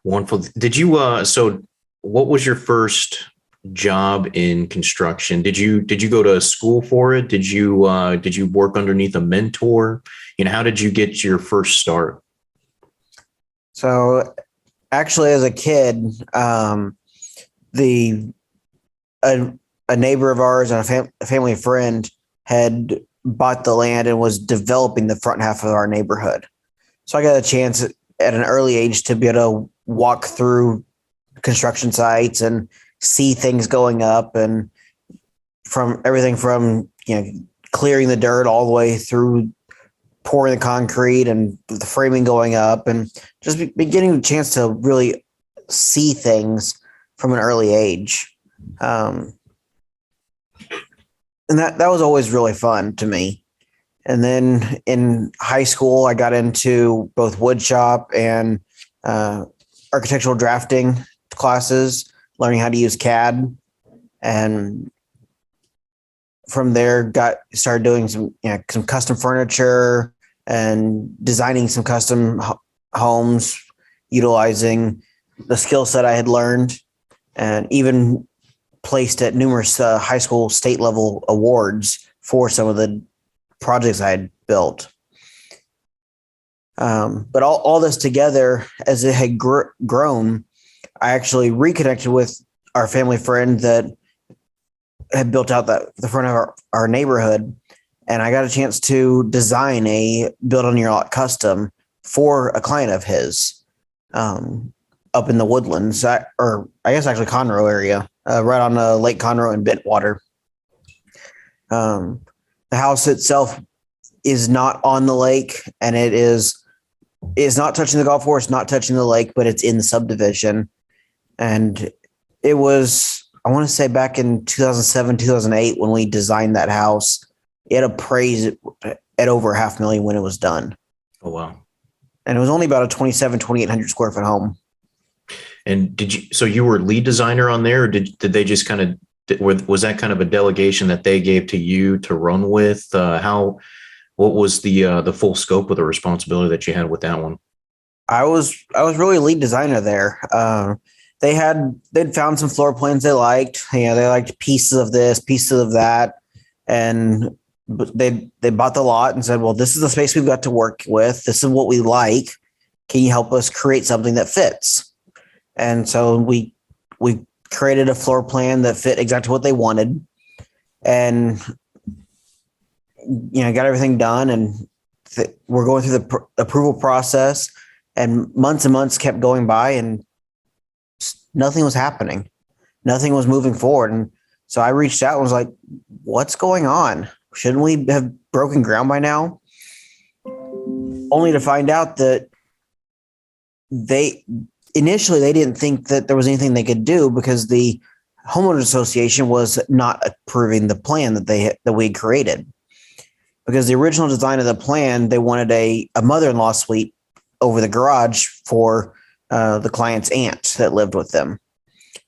Wonderful. Did you so what was your first job in construction? Did you go to school for it? Did you work underneath a mentor? How did you get your first start? So actually, as a kid, the a, a neighbor of ours and a family friend had bought the land and was developing the front half of our neighborhood. So I got a chance at an early age to be able to walk through construction sites and see things going up, and from everything from clearing the dirt all the way through pouring the concrete and the framing going up, and just getting a chance to really see things from an early age. And that was always really fun to me. And then in high school, I got into both wood shop and architectural drafting classes, learning how to use CAD. And from there, started doing some custom furniture and designing some custom homes, utilizing the skill set I had learned, and even placed at numerous high school state level awards for some of the projects I had built. But all this together, as it had grown, I actually reconnected with our family friend that had built out the front of our neighborhood. And I got a chance to design a build on your lot custom for a client of his up in the Woodlands, or I guess actually Conroe area, right on Lake Conroe and Bentwater. The house itself is not on the lake, and it is not touching the golf course, not touching the lake, but it's in the subdivision. And it was, I want to say back in 2007, 2008, when we designed that house, it appraised at over $500,000 when it was done. Oh, wow. And it was only about a 2,800 square foot home. And so you were lead designer on there, or did they just kind of, was that kind of a delegation that they gave to you to run with? What was the full scope of the responsibility that you had with that one? I was really lead designer there. They'd found some floor plans they liked. They liked pieces of this, pieces of that, and they bought the lot and said, "Well, this is the space we've got to work with. This is what we like. Can you help us create something that fits?" And so we created a floor plan that fit exactly what they wanted, and got everything done. And we're going through the approval process, and months kept going by, and nothing was happening. Nothing was moving forward. And so I reached out and was like, "What's going on? Shouldn't we have broken ground by now?" Only to find out that initially they didn't think that there was anything they could do, because the homeowners association was not approving the plan that we had created. Because the original design of the plan, they wanted a mother-in-law suite over the garage for the client's aunt that lived with them.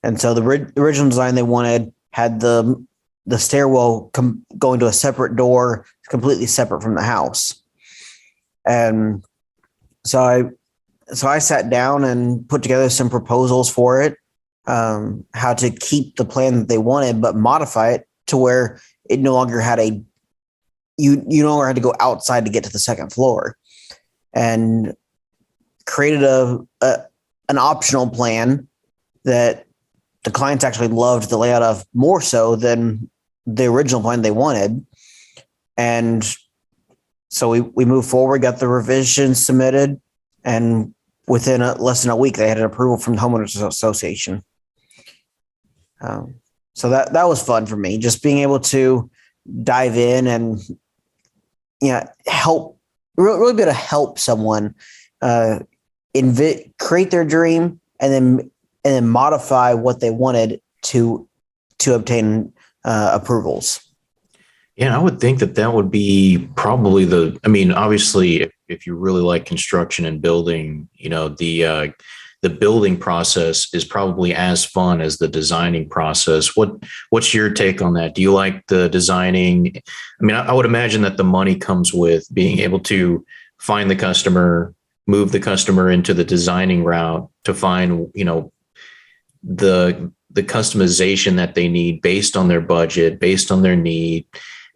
And so the original design they wanted had the stairwell going to a separate door, completely separate from the house. And so I sat down and put together some proposals for it, how to keep the plan that they wanted, but modify it to where it no longer had you no longer had to go outside to get to the second floor, and created an optional plan that the clients actually loved the layout of more so than the original plan they wanted. And so we moved forward, got the revisions submitted, and within less than a week, they had an approval from the homeowners association. So that was fun for me, just being able to dive in and help, really be able to help someone create their dream, and then modify what they wanted to obtain approvals. Yeah, I would think that would be probably obviously, if you really like construction and building, the building process is probably as fun as the designing process. What's your take on that? Do you like the designing? I would imagine that the money comes with being able to find the customer, move the customer into the designing route to find, the customization that they need based on their budget, based on their need,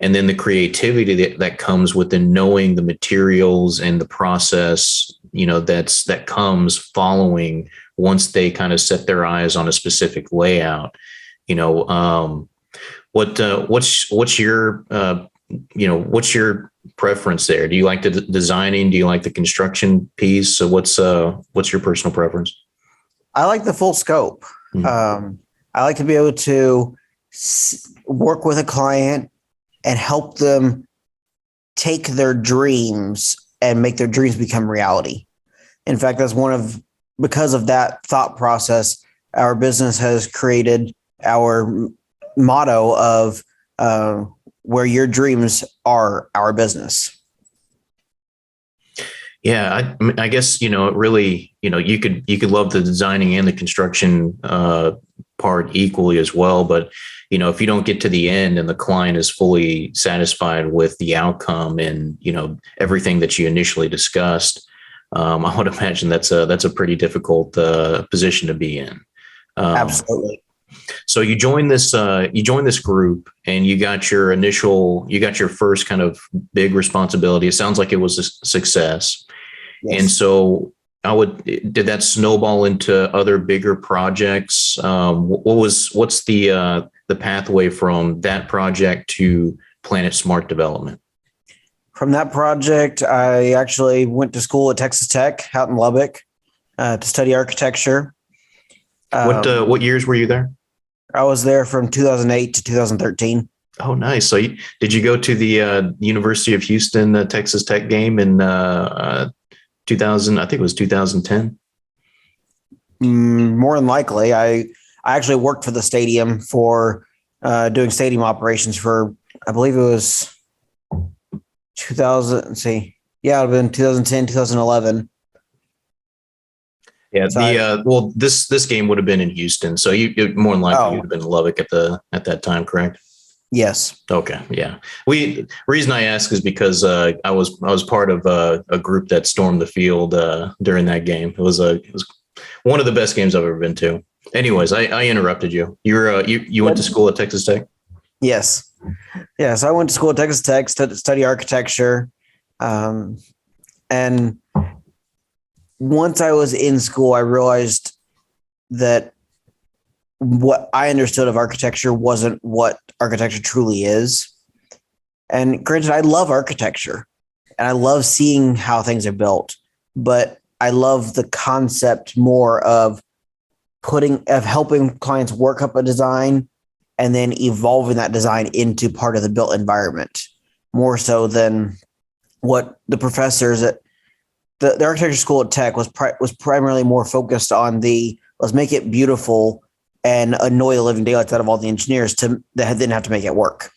and then the creativity that comes within knowing the materials and the process, that comes following once they kind of set their eyes on a specific layout. you know what's your what's your preference there? Do you like the designing? Do you like the construction piece? So what's your personal preference? I like the full scope. Mhm. I like to be able to work with a client and help them take their dreams and make their dreams become reality. In fact, because of that thought process, our business has created our motto of where your dreams are our business. Yeah, I guess, it really, you could love the designing and the construction part equally as well. But, if you don't get to the end and the client is fully satisfied with the outcome and, everything that you initially discussed, I would imagine that's a pretty difficult position to be in. Absolutely. So you joined this group and you got your first kind of big responsibility. It sounds like it was a success. Yes. And so did that snowball into other bigger projects? What's the pathway from that project to Planet Smart development? From that project, I actually went to school at Texas Tech out in Lubbock to study architecture. What years were you there? I was there from 2008 to 2013. Oh, nice. So did you go to the University of Houston Texas Tech game in 2000? I think it was 2010. More than likely. I actually worked for the stadium for doing stadium operations for, I believe it was 2000. See, yeah, it would have been 2010, 2011. Yeah. This game would have been in Houston, so you more than likely would have been in Lubbock at that time, correct? Yes. Okay. Yeah. Reason I ask is because I was part of a group that stormed the field during that game. It was one of the best games I've ever been to. Anyways, I interrupted you. You went to school at Texas Tech? Yes. Yeah. So I went to school at Texas Tech to study architecture, and once I was in school, I realized that what I understood of architecture wasn't what architecture truly is. And granted, I love architecture and I love seeing how things are built, but I love the concept more of helping clients work up a design and then evolving that design into part of the built environment, more so than what the professors at the architecture school at Tech was primarily more focused on let's make it beautiful and annoy the living daylights out of all the engineers that didn't have to make it work.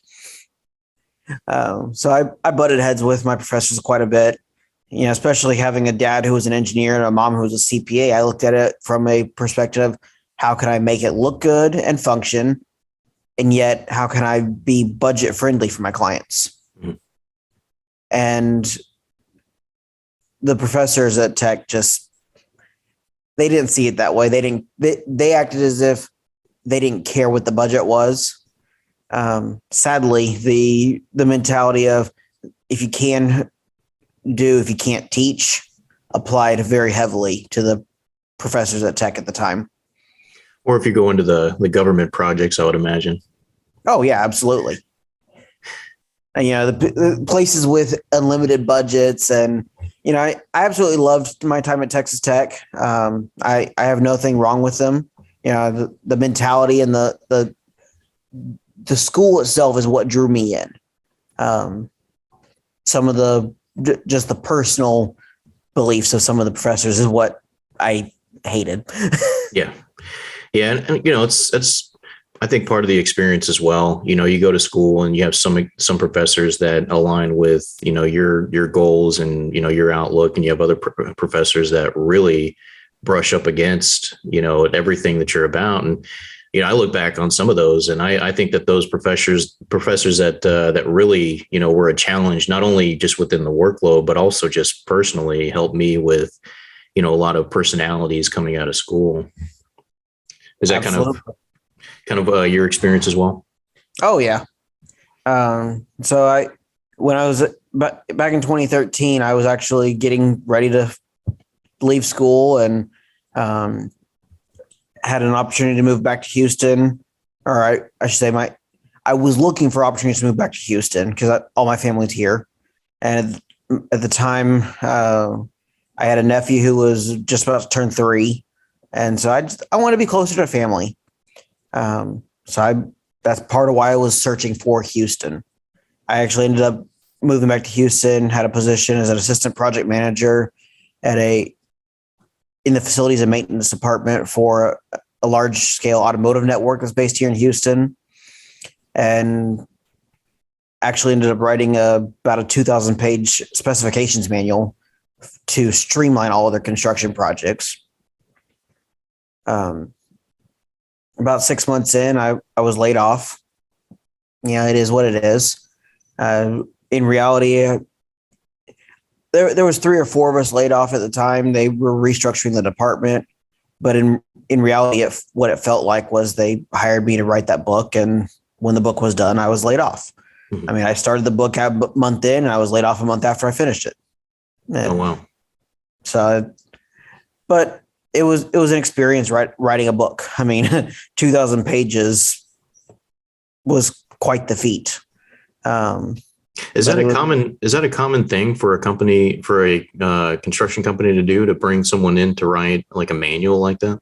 So I butted heads with my professors quite a bit, especially having a dad who was an engineer and a mom who was a CPA. I looked at it from a perspective of how can I make it look good and function, and yet how can I be budget friendly for my clients? Mm-hmm. And the professors at Tech they didn't see it that way. They acted as if they didn't care what the budget was. Sadly, the mentality of if you can't teach applied very heavily to the professors at Tech at the time. Or if you go into the government projects, I would imagine. Oh yeah, absolutely. And, the places with unlimited budgets and, I absolutely loved my time at Texas Tech. I have nothing wrong with them. The mentality and the school itself is what drew me in. Some of just the personal beliefs of some of the professors is what I hated. Yeah. Yeah. And it's I think part of the experience as well. You go to school and you have some professors that align with, your goals and, your outlook, and you have other professors that really brush up against, everything that you're about. And, I look back on some of those and I think that those professors that really, were a challenge, not only just within the workload, but also just personally helped me with, a lot of personalities coming out of school. Is that Absolutely. your experience as well? Oh yeah. So when I was back in 2013, I was actually getting ready to leave school and um, had an opportunity to move back to Houston. Or I should say I was looking for opportunities to move back to Houston because all my family's here. And at the time, I had a nephew who was just about to turn 3. And so I want to be closer to family. That's part of why I was searching for Houston. I actually ended up moving back to Houston, had a position as an assistant project manager in the facilities and maintenance department for a large scale automotive network that's based here in Houston. And actually ended up writing about a 2,000 page specifications manual to streamline all of their construction projects. About 6 months in, I was laid off. Yeah, it is what it is. In reality, there was 3 or 4 of us laid off at the time. They were restructuring the department, but in reality, what it felt like was they hired me to write that book, and when the book was done, I was laid off. Mm-hmm. I mean, I started the book a month in, and I was laid off a month after I finished it. And oh wow! So, but it was an experience writing a book. I mean, 2,000 pages was quite the feat. Is that a common thing for a construction company to do, to bring someone in to write like a manual like that?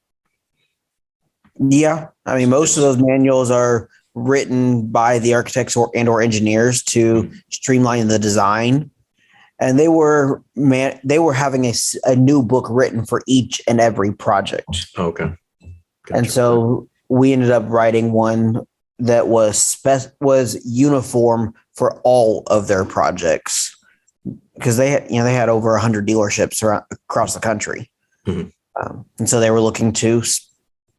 Yeah. I mean, most of those manuals are written by the architects or engineers to streamline the design. And they were having a new book written for each and every project. Okay. Gotcha. And so we ended up writing one that was uniform for all of their projects, because they had over 100 dealerships across the country. Mm-hmm. And so they were looking to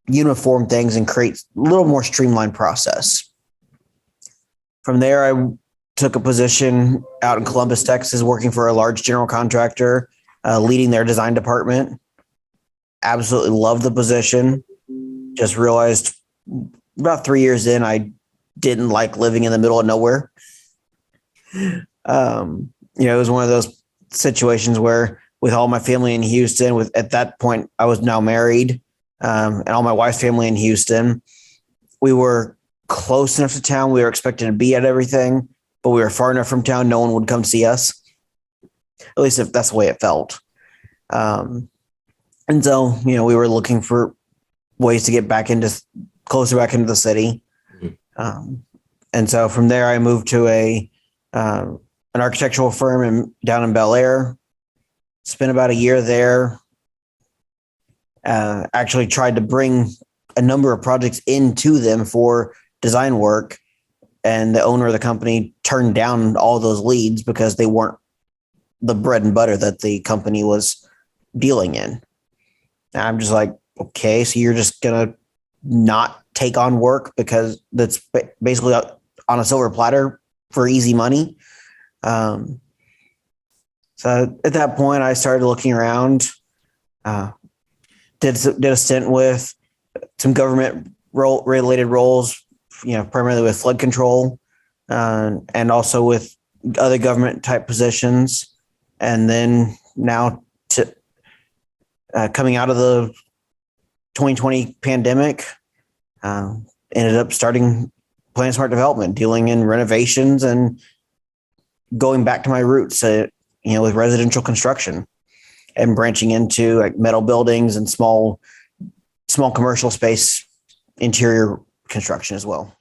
uniform things and create a little more streamlined process. From there, I took a position out in Columbus, Texas, working for a large general contractor, leading their design department. Absolutely loved the position. Just realized about 3 years in, I didn't like living in the middle of nowhere. It was one of those situations where, with all my family in Houston, at that point, I was now married, and all my wife's family in Houston, we were close enough to town. We were expected to be at everything, but we were far enough from town. No one would come see us. At least if that's the way it felt. And so, we were looking for ways to get closer back into the city. Mm-hmm. And so from there, I moved to an architectural firm down in Bel Air. Spent about a year there. Actually tried to bring a number of projects into them for design work, and the owner of the company turned down all those leads because they weren't the bread and butter that the company was dealing in. And I'm just like, okay, so you're just gonna not take on work because that's basically on a silver platter for easy money. So at that point, I started looking around. Did a stint with some government related roles, primarily with flood control, and also with other government type positions. And then now coming out of the 2020 pandemic, ended up starting PlanetSmart Development, dealing in renovations and going back to my roots, with residential construction, and branching into like metal buildings and small commercial space interior construction as well.